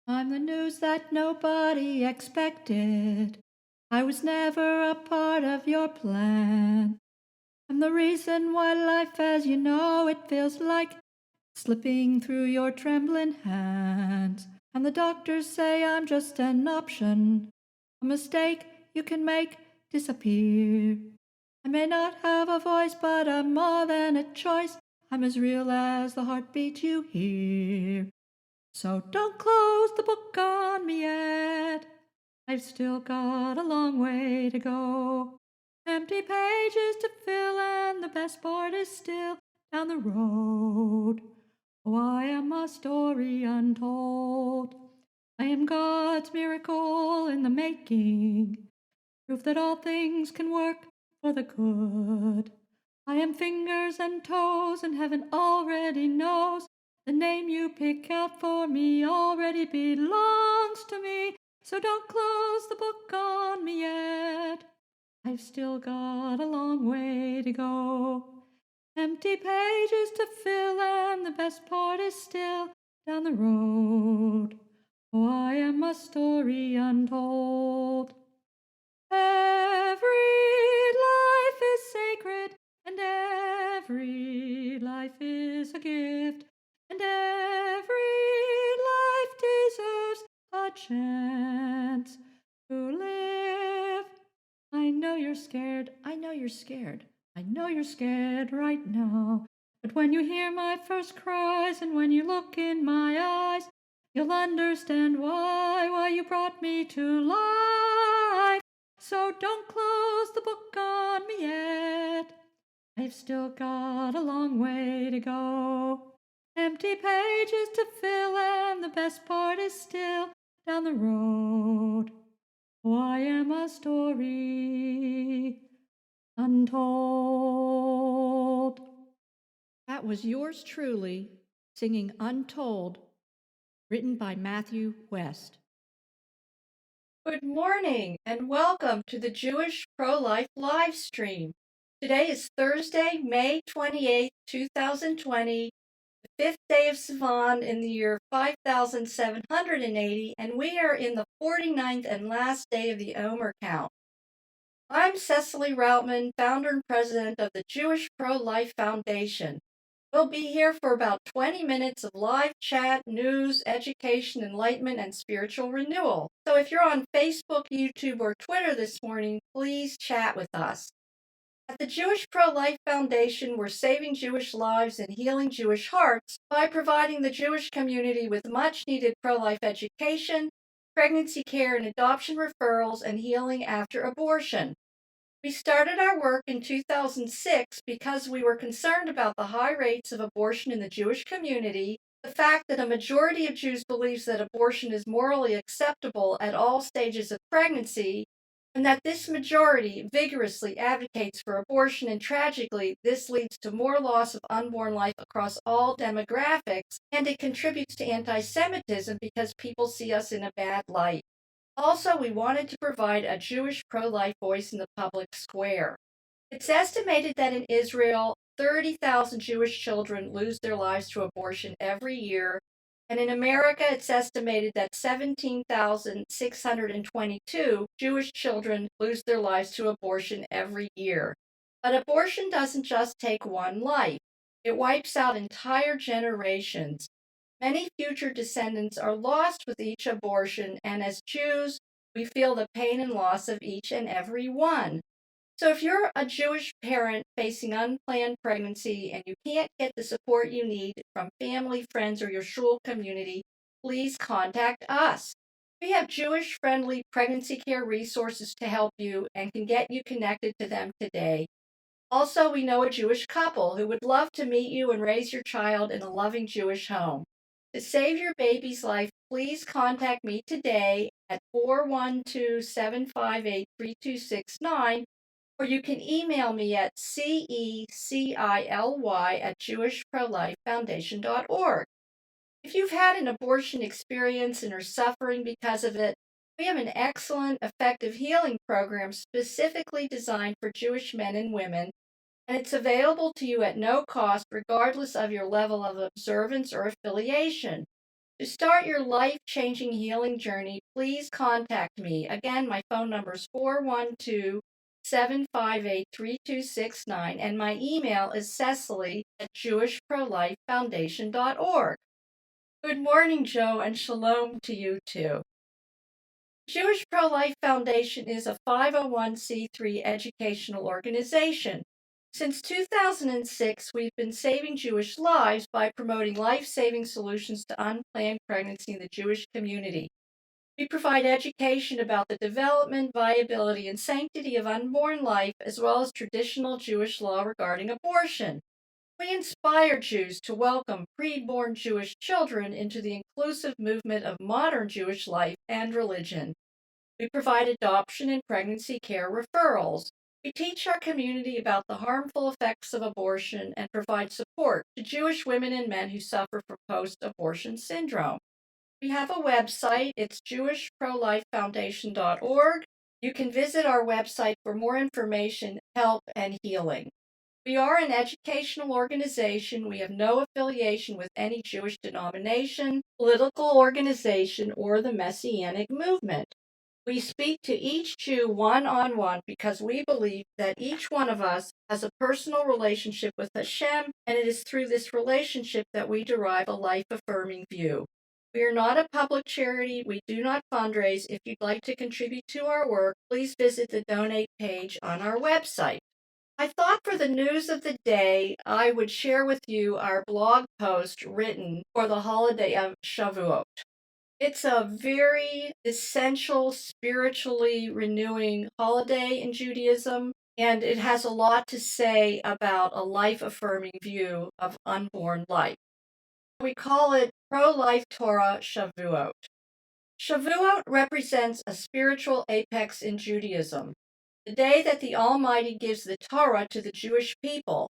I'm the news that nobody expected. I was never a part of your plan. I'm the reason why life as you know it feels like slipping through your trembling hands. And the doctors say I'm just an option, a mistake you can make disappear. I may not have a voice, but I'm more than a choice. I'm as real as the heartbeat you hear. So don't close the book on me yet. I've still got a long way to go. Empty pages to fill, and the best part is still down the road. Oh, I am a story untold. I am God's miracle in the making, proof that all things can work for the good. I am fingers and toes, and heaven already knows the name you pick out for me already belongs to me. So don't close the book on me yet. I've still got a long way to go. Empty pages to fill, and the best part is still down the road. Oh, I am a story untold. Every life is sacred, and every life is a gift, and every life deserves a chance to live. I know you're scared, I know you're scared, I know you're scared right now. But when you hear my first cries and when you look in my eyes, you'll understand why you brought me to life. So don't close the book on me yet. I've still got a long way to go. Empty pages to fill, and the best part is still down the road. Oh, I am a story untold. That was yours truly singing Untold, written by Matthew West. Good morning and welcome to the Jewish Pro-Life live stream. Today is Thursday, May 28th, 2020, the fifth day of Sivan in the year 5780, and we are in the 49th and last day of the Omer count. I'm Cecily Routman, founder and president of the Jewish Pro-Life Foundation. We'll be here for about 20 minutes of live chat, news, education, enlightenment, and spiritual renewal. So if you're on Facebook, YouTube, or Twitter this morning, please chat with us. At the Jewish Pro-Life Foundation, we're saving Jewish lives and healing Jewish hearts by providing the Jewish community with much-needed pro-life education, pregnancy care and adoption referrals, and healing after abortion. We started our work in 2006 because we were concerned about the high rates of abortion in the Jewish community, the fact that a majority of Jews believes that abortion is morally acceptable at all stages of pregnancy, and that this majority vigorously advocates for abortion, and tragically, this leads to more loss of unborn life across all demographics, and it contributes to anti-Semitism because people see us in a bad light. Also, we wanted to provide a Jewish pro-life voice in the public square. It's estimated that in Israel, 30,000 Jewish children lose their lives to abortion every year, and in America, it's estimated that 17,622 Jewish children lose their lives to abortion every year. But abortion doesn't just take one life, it wipes out entire generations. Many future descendants are lost with each abortion, and as Jews, we feel the pain and loss of each and every one. So if you're a Jewish parent facing unplanned pregnancy and you can't get the support you need from family, friends, or your shul community, please contact us. We have Jewish-friendly pregnancy care resources to help you and can get you connected to them today. Also, we know a Jewish couple who would love to meet you and raise your child in a loving Jewish home. To save your baby's life, please contact me today at 412-758-3269, or you can email me at cecily@jewishprolifefoundation.org. If you've had an abortion experience and are suffering because of it, we have an excellent, effective healing program specifically designed for Jewish men and women, and it's available to you at no cost regardless of your level of observance or affiliation. To start your life-changing healing journey, please contact me. Again, my phone number is 412-758-3269, and my email is cecily@jewishprolifefoundation.org. Good morning, Joe, and shalom to you too. Jewish Pro-Life Foundation is a 501c3 educational organization. Since 2006, we've been saving Jewish lives by promoting life-saving solutions to unplanned pregnancy in the Jewish community. We provide education about the development, viability, and sanctity of unborn life, as well as traditional Jewish law regarding abortion. We inspire Jews to welcome preborn Jewish children into the inclusive movement of modern Jewish life and religion. We provide adoption and pregnancy care referrals. We teach our community about the harmful effects of abortion and provide support to Jewish women and men who suffer from post-abortion syndrome. We have a website. It's jewishprolifefoundation.org. You can visit our website for more information, help, and healing. We are an educational organization. We have no affiliation with any Jewish denomination, political organization, or the Messianic movement. We speak to each Jew one-on-one because we believe that each one of us has a personal relationship with Hashem, and it is through this relationship that we derive a life-affirming view. We are not a public charity. We do not fundraise. If you'd like to contribute to our work, please visit the donate page on our website. I thought for the news of the day, I would share with you our blog post written for the holiday of Shavuot. It's a very essential, spiritually renewing holiday in Judaism, and it has a lot to say about a life-affirming view of unborn life. We call it Pro-Life Torah Shavuot. Shavuot represents a spiritual apex in Judaism, the day that the Almighty gives the Torah to the Jewish people,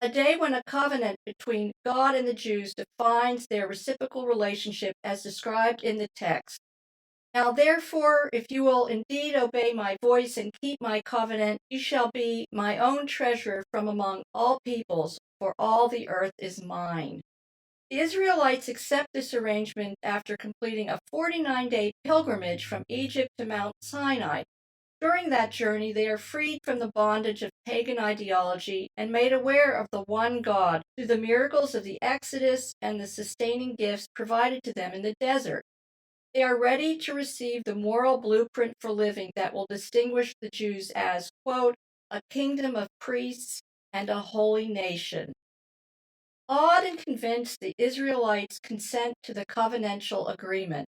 a day when a covenant between God and the Jews defines their reciprocal relationship as described in the text. Now therefore, if you will indeed obey my voice and keep my covenant, you shall be my own treasure from among all peoples, for all the earth is mine. The Israelites accept this arrangement after completing a 49-day pilgrimage from Egypt to Mount Sinai. During that journey, they are freed from the bondage of pagan ideology and made aware of the one God through the miracles of the Exodus and the sustaining gifts provided to them in the desert. They are ready to receive the moral blueprint for living that will distinguish the Jews as, quote, a kingdom of priests and a holy nation. Awed and convinced, the Israelites consent to the covenantal agreement.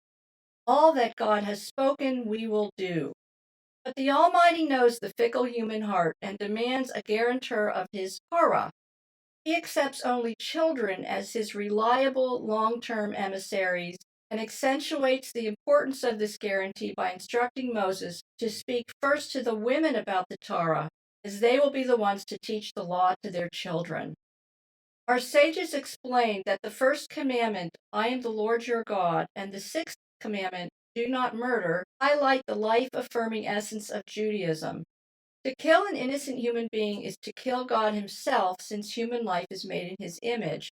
All that God has spoken, we will do. But the Almighty knows the fickle human heart and demands a guarantor of his Torah. He accepts only children as his reliable long-term emissaries and accentuates the importance of this guarantee by instructing Moses to speak first to the women about the Torah, as they will be the ones to teach the law to their children. Our sages explain that the first commandment, I am the Lord your God, and the sixth commandment, do not murder, highlight the life-affirming essence of Judaism. To kill an innocent human being is to kill God himself, since human life is made in his image.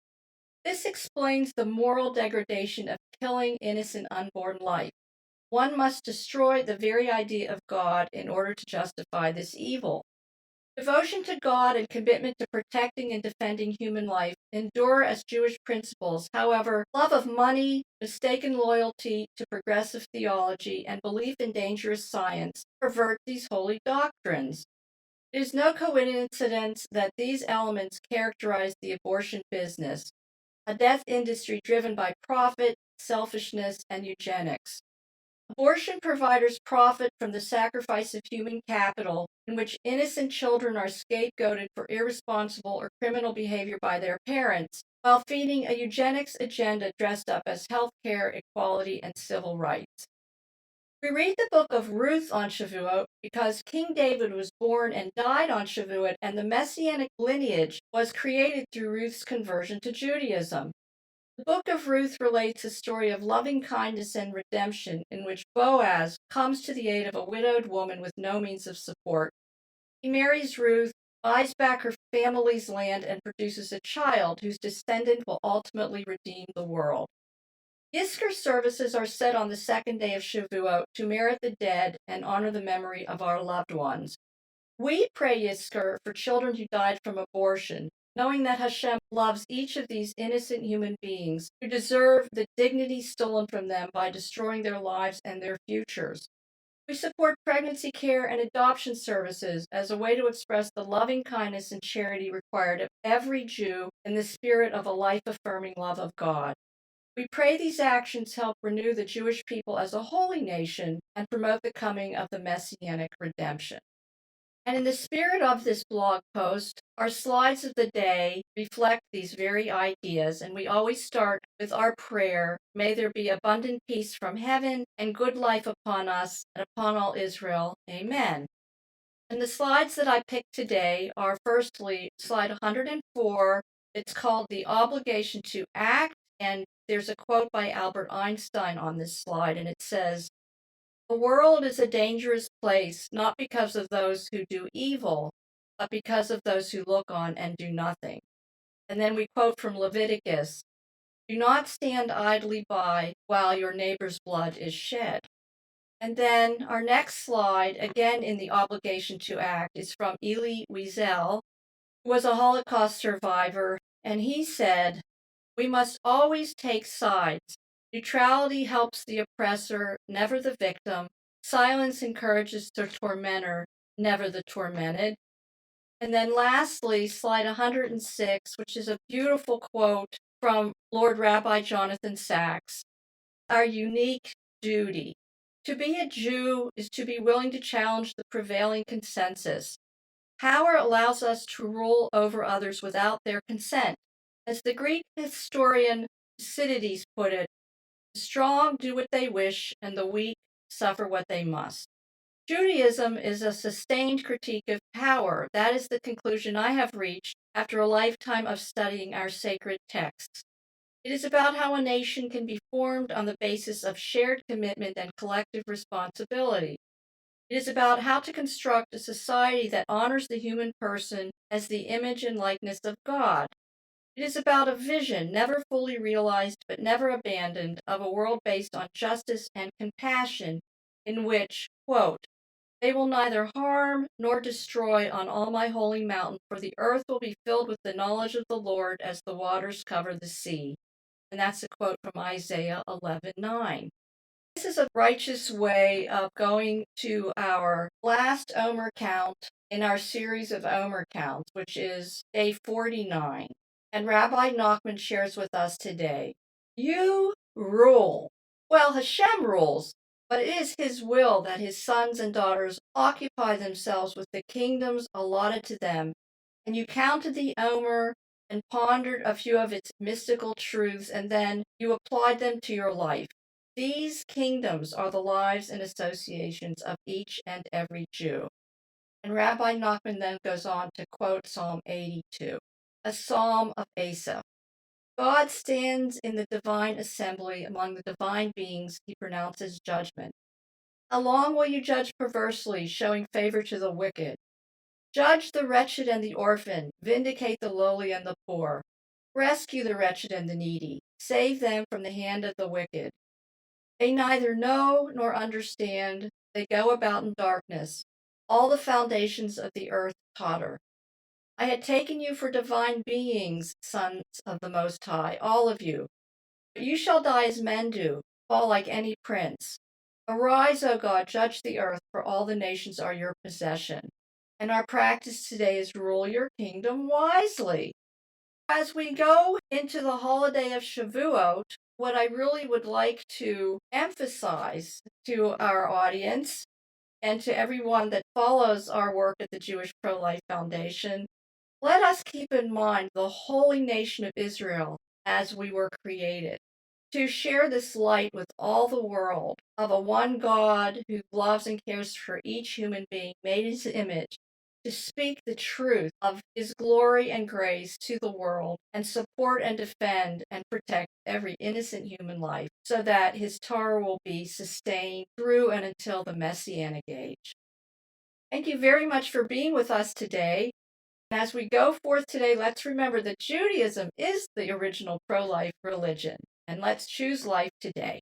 This explains the moral degradation of killing innocent unborn life. One must destroy the very idea of God in order to justify this evil. Devotion to God and commitment to protecting and defending human life endure as Jewish principles. However, love of money, mistaken loyalty to progressive theology, and belief in dangerous science pervert these holy doctrines. It is no coincidence that these elements characterize the abortion business, a death industry driven by profit, selfishness, and eugenics. Abortion providers profit from the sacrifice of human capital, in which innocent children are scapegoated for irresponsible or criminal behavior by their parents, while feeding a eugenics agenda dressed up as health care, equality, and civil rights. We read the book of Ruth on Shavuot because King David was born and died on Shavuot, and the messianic lineage was created through Ruth's conversion to Judaism. The book of Ruth relates a story of loving kindness and redemption in which Boaz comes to the aid of a widowed woman with no means of support. He marries Ruth, buys back her family's land, and produces a child whose descendant will ultimately redeem the world. Yizkor services are set on the second day of Shavuot to merit the dead and honor the memory of our loved ones. We pray Yizkor for children who died from abortion, knowing that Hashem loves each of these innocent human beings who deserve the dignity stolen from them by destroying their lives and their futures. We support pregnancy care and adoption services as a way to express the loving kindness and charity required of every Jew in the spirit of a life-affirming love of God. We pray these actions help renew the Jewish people as a holy nation and promote the coming of the Messianic redemption. And in the spirit of this blog post, our slides of the day reflect these very ideas, and we always start with our prayer, may there be abundant peace from heaven and good life upon us and upon all Israel. Amen. And the slides that I picked today are firstly, slide 104. It's called The Obligation to Act, and there's a quote by Albert Einstein on this slide, and it says, "The world is a dangerous place, not because of those who do evil, but because of those who look on and do nothing." And then we quote from Leviticus, "Do not stand idly by while your neighbor's blood is shed." And then our next slide, again in the obligation to act, is from Elie Wiesel, who was a Holocaust survivor, and he said, "We must always take sides. Neutrality helps the oppressor, never the victim. Silence encourages the tormentor, never the tormented." And then lastly, slide 106, which is a beautiful quote from Lord Rabbi Jonathan Sacks, "Our unique duty. To be a Jew is to be willing to challenge the prevailing consensus. Power allows us to rule over others without their consent. As the Greek historian Thucydides put it, the strong do what they wish and the weak suffer what they must." Judaism is a sustained critique of power. That is the conclusion I have reached after a lifetime of studying our sacred texts. It is about how a nation can be formed on the basis of shared commitment and collective responsibility. It is about how to construct a society that honors the human person as the image and likeness of God. It is about a vision, never fully realized but never abandoned, of a world based on justice and compassion, in which, quote, "They will neither harm nor destroy on all my holy mountain, for the earth will be filled with the knowledge of the Lord as the waters cover the sea." And that's a quote from Isaiah 11:9. This is a righteous way of going to our last Omer count in our series of Omer counts, which is day 49. And Rabbi Nachman shares with us today, "You rule." Well, Hashem rules, but it is his will that his sons and daughters occupy themselves with the kingdoms allotted to them. And you counted the Omer and pondered a few of its mystical truths, and then you applied them to your life. These kingdoms are the lives and associations of each and every Jew. And Rabbi Nachman then goes on to quote Psalm 82, a psalm of Asaph. "God stands in the divine assembly among the divine beings. He pronounces judgment. How long will you judge perversely, showing favor to the wicked? Judge the wretched and the orphan, vindicate the lowly and the poor. Rescue the wretched and the needy, save them from the hand of the wicked. They neither know nor understand, they go about in darkness. All the foundations of the earth totter. I had taken you for divine beings, sons of the Most High, all of you. But you shall die as men do, fall like any prince. Arise, O God, judge the earth, for all the nations are your possession." And our practice today is rule your kingdom wisely. As we go into the holiday of Shavuot, what I really would like to emphasize to our audience and to everyone that follows our work at the Jewish Pro-Life Foundation, let us keep in mind the holy nation of Israel as we were created, to share this light with all the world of a one God who loves and cares for each human being made in his image, to speak the truth of his glory and grace to the world, and support and defend and protect every innocent human life, so that his Torah will be sustained through and until the Messianic age. Thank you very much for being with us today. As we go forth today, let's remember that Judaism is the original pro-life religion. and let's choose life today.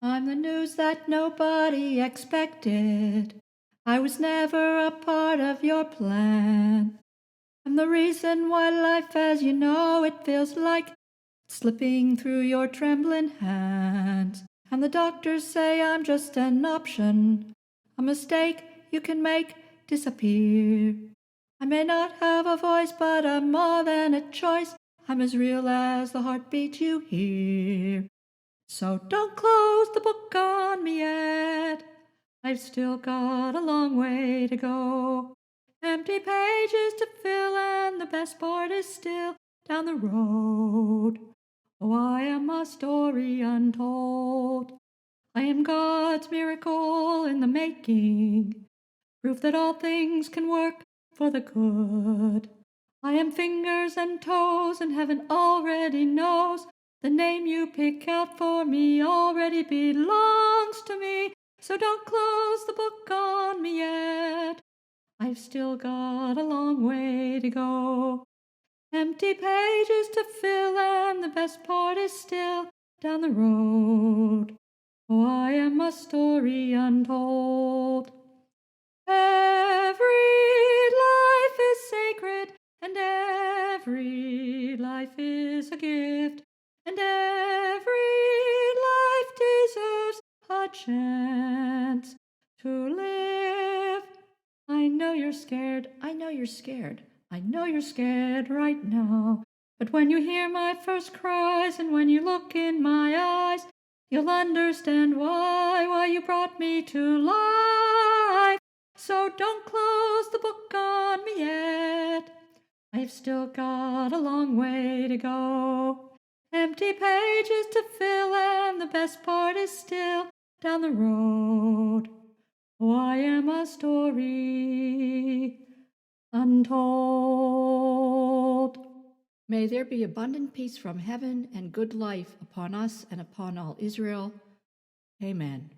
I'm the news that nobody expected. I was never a part of your plan. I'm the reason why life as you know it feels like it's slipping through your trembling hands. And the doctors say I'm just an option, a mistake you can make disappear. I may not have a voice, but I'm more than a choice. I'm as real as the heartbeat you hear. So don't close the book on me yet. I've still got a long way to go. Empty pages to fill, and the best part is still down the road. Oh, I am a story untold. I am God's miracle in the making, proof that all things can work for the good. I am fingers and toes, and heaven already knows the name you pick out for me already belongs to me. So don't close the book on me yet. I've still got a long way to go. Empty pages to fill, and the best part is still down the road. Oh, I am a story untold. Every life is sacred, and every life is a gift, and every life deserves a chance to live. I know you're scared, I know you're scared, I know you're scared right now. But when you hear my first cries, and when you look in my eyes, you'll understand why you brought me to life. So don't close the book on me yet. I've still got a long way to go. Empty pages to fill, and the best part is still down the road. Oh, I am a story untold. May there be abundant peace from heaven and good life upon us and upon all Israel. Amen.